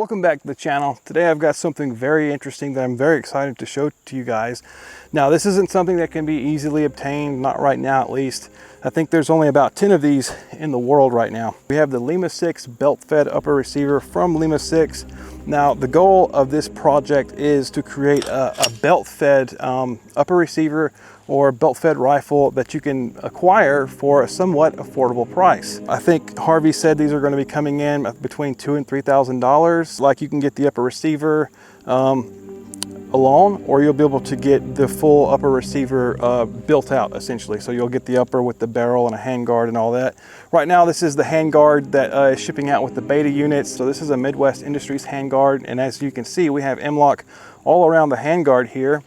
Welcome back to the channel. Today I've got something very interesting that I'm very excited to show to you guys. Now this isn't something that can be easily obtained, not right now at least. I think there's only about 10 of these in the world right now. We have the LIMA 6 belt-fed upper receiver from LIMA 6. Now the goal of this project is to create a belt-fed upper receiver or belt-fed rifle that you can acquire for a somewhat affordable price. I think Harvey said these are going to be coming in between $2,000 and $3,000. Like you can get the upper receiver alone, or you'll be able to get the full upper receiver built out essentially. So you'll get the upper with the barrel and a handguard and all that. Right now this is the handguard that is shipping out with the beta units. So this is a Midwest Industries handguard, and as you can see we have M-LOK all around the handguard here.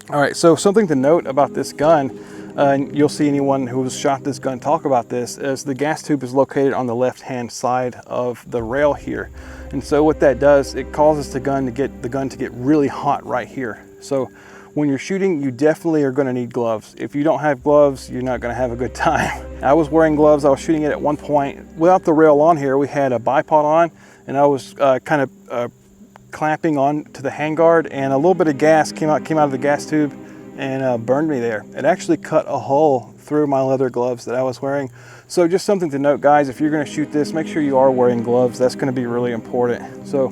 All right, so something to note about this gun, and you'll see anyone who's shot this gun talk about this, is the gas tube is located on the left-hand side of the rail here. And so what that does, it causes the gun to get really hot right here. So when you're shooting, you definitely are gonna need gloves. If you don't have gloves, you're not gonna have a good time. I was wearing gloves, I was shooting it at one point. Without the rail on here, we had a bipod on, and I was kind of clamping on to the handguard, and a little bit of gas came out of the gas tube and burned me there. It actually cut a hole through my leather gloves that I was wearing. So just something to note, guys, if you're going to shoot this, make sure you are wearing gloves. That's going to be really important. So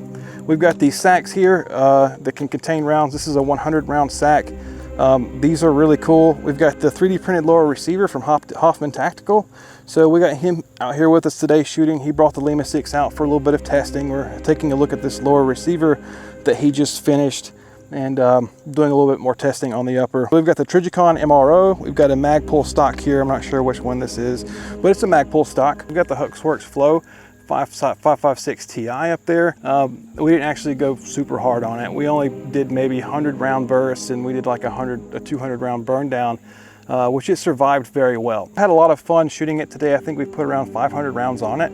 we've got these sacks here that can contain rounds. This is a 100 round sack. These are really cool. We've got the 3D printed lower receiver from Hoffman Tactical. So we got him out here with us today shooting. He brought the LIMA 6 out for a little bit of testing. We're taking a look at this lower receiver that he just finished and doing a little bit more testing on the upper. We've got the Trijicon MRO. We've got a Magpul stock here. I'm not sure which one this is, but it's a Magpul stock. We've got the Hooksworks Flow 556 Ti up there. We didn't actually go super hard on it. We only did maybe 100 round bursts, and we did like a 200 round burn down, which it survived very well. Had a lot of fun shooting it today. I think we put around 500 rounds on it.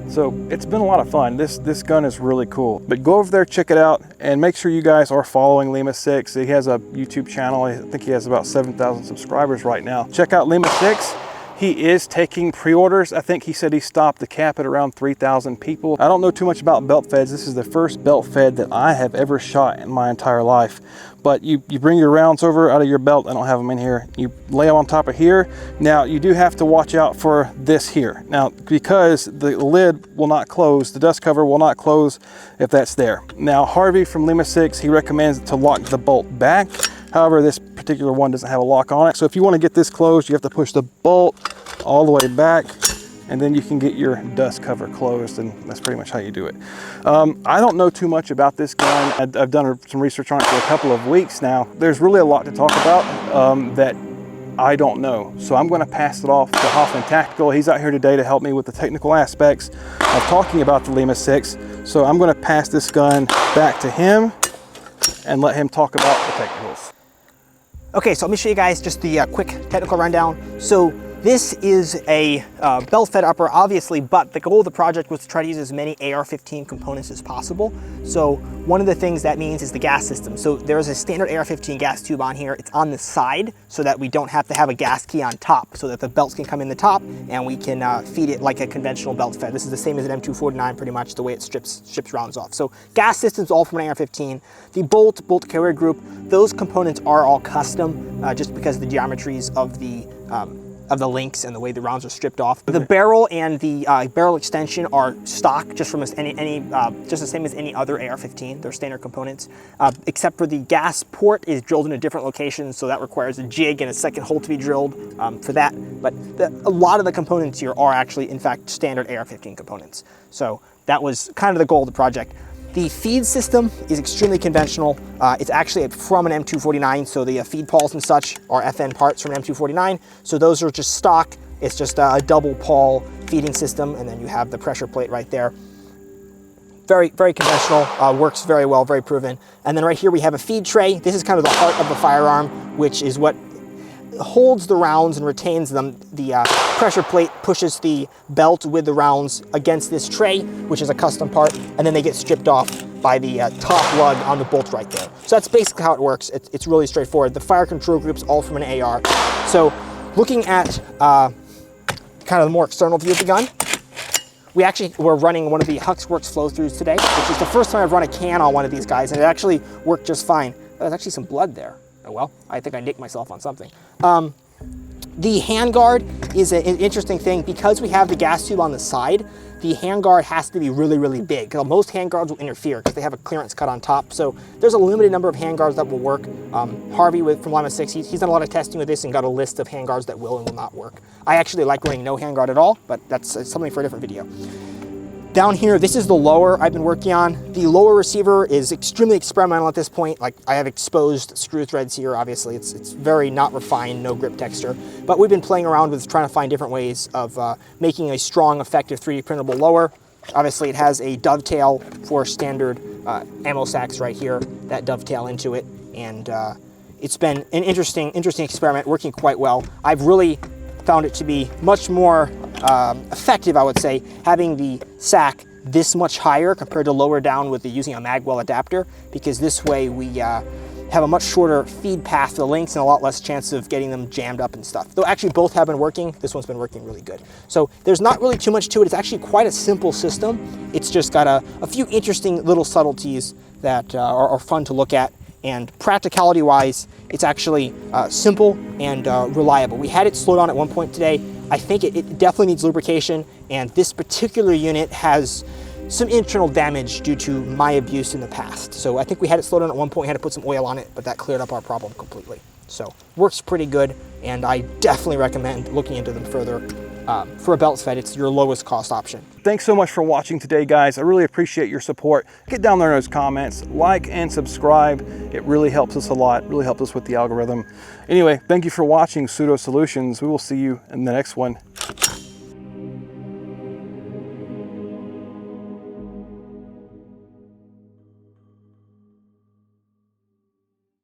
So it's been a lot of fun. This gun is really cool. But go over there, check it out, and make sure you guys are following LIMA 6. He has a YouTube channel. I think he has about 7,000 subscribers right now. Check out LIMA 6. He is taking pre-orders. I think he said he stopped the cap at around 3,000 people. I don't know too much about belt feds. This is the first belt fed that I have ever shot in my entire life. But you bring your rounds over out of your belt. I don't have them in here. You lay them on top of here. Now you do have to watch out for this here. Now, because the lid will not close, the dust cover will not close if that's there. Now, Harvey from LIMA 6, he recommends to lock the bolt back. However, this particular one doesn't have a lock on it. So if you want to get this closed, you have to push the bolt all the way back, and then you can get your dust cover closed, and that's pretty much how you do it. I don't know too much about this gun. I've done some research on it for a couple of weeks now. There's really a lot to talk about that I don't know. So I'm going to pass it off to Hoffman Tactical. He's out here today to help me with the technical aspects of talking about the LIMA 6. So I'm going to pass this gun back to him and let him talk about the technicals. Okay, so let me show you guys just the quick technical rundown. So this is a belt-fed upper, obviously, but the goal of the project was to try to use as many AR-15 components as possible. So one of the things that means is the gas system. So there's a standard AR-15 gas tube on here. It's on the side so that we don't have to have a gas key on top, so that the belts can come in the top and we can feed it like a conventional belt-fed. This is the same as an M249, pretty much the way it strips rounds off. So gas systems all from an AR-15. The bolt carrier group, those components are all custom just because of the geometries of the links and the way the rounds are stripped off. The barrel and the barrel extension are stock, just from just the same as any other AR-15. They're standard components, except for the gas port is drilled in a different location, so that requires a jig and a second hole to be drilled for that. But a lot of the components here are actually, in fact, standard AR-15 components. So that was kind of the goal of the project. The feed system is extremely conventional. It's actually from an M249, so the feed pawls and such are FN parts from an M249. So those are just stock. It's just a double pawl feeding system, and then you have the pressure plate right there. Very, very conventional, works very well, very proven. And then right here we have a feed tray. This is kind of the heart of the firearm, which is what holds the rounds and retains them. The pressure plate pushes the belt with the rounds against this tray, which is a custom part, and then they get stripped off by the top lug on the bolt right there. So that's basically how it works. It's really straightforward. The fire control group's all from an AR. So looking at kind of the more external view of the gun, we actually were running one of the HuxWorks flow-throughs today, which is the first time I've run a can on one of these guys, and it actually worked just fine. There's actually some blood there. Oh well, I think I nicked myself on something. The handguard is an interesting thing. Because we have the gas tube on the side, the handguard has to be really, really big. Most handguards will interfere because they have a clearance cut on top. So there's a limited number of handguards that will work. Harvey from LIMA SIX, he's done a lot of testing with this and got a list of handguards that will and will not work. I actually like running no handguard at all, but that's something for a different video. Down here, this is the lower I've been working on. The lower receiver is extremely experimental at this point. Like, I have exposed screw threads here, obviously. It's very not refined, no grip texture. But we've been playing around with trying to find different ways of making a strong, effective 3D printable lower. Obviously, it has a dovetail for standard ammo sacks right here that dovetail into it. And it's been an interesting experiment, working quite well. I've really found it to be much more effective, I would say, having the sack this much higher compared to lower down with using a magwell adapter, because this way we have a much shorter feed path to the links and a lot less chance of getting them jammed up and stuff. Though actually both have been working, this one's been working really good. So there's not really too much to it. It's actually quite a simple system. It's just got a few interesting little subtleties that are fun to look at. And practicality-wise, it's actually simple and reliable. We had it slowed on at one point today. I think it definitely needs lubrication, and this particular unit has some internal damage due to my abuse in the past. So I think we had it slowed on at one point, had to put some oil on it, but that cleared up our problem completely. So works pretty good, and I definitely recommend looking into them further. For a belt fed, it's your lowest cost option. Thanks so much for watching today, guys. I really appreciate your support. Get down there in those comments, like and subscribe. It really helps us a lot, really helps us with the algorithm. Anyway, thank you for watching Pseudo Solutions. We will see you in the next one.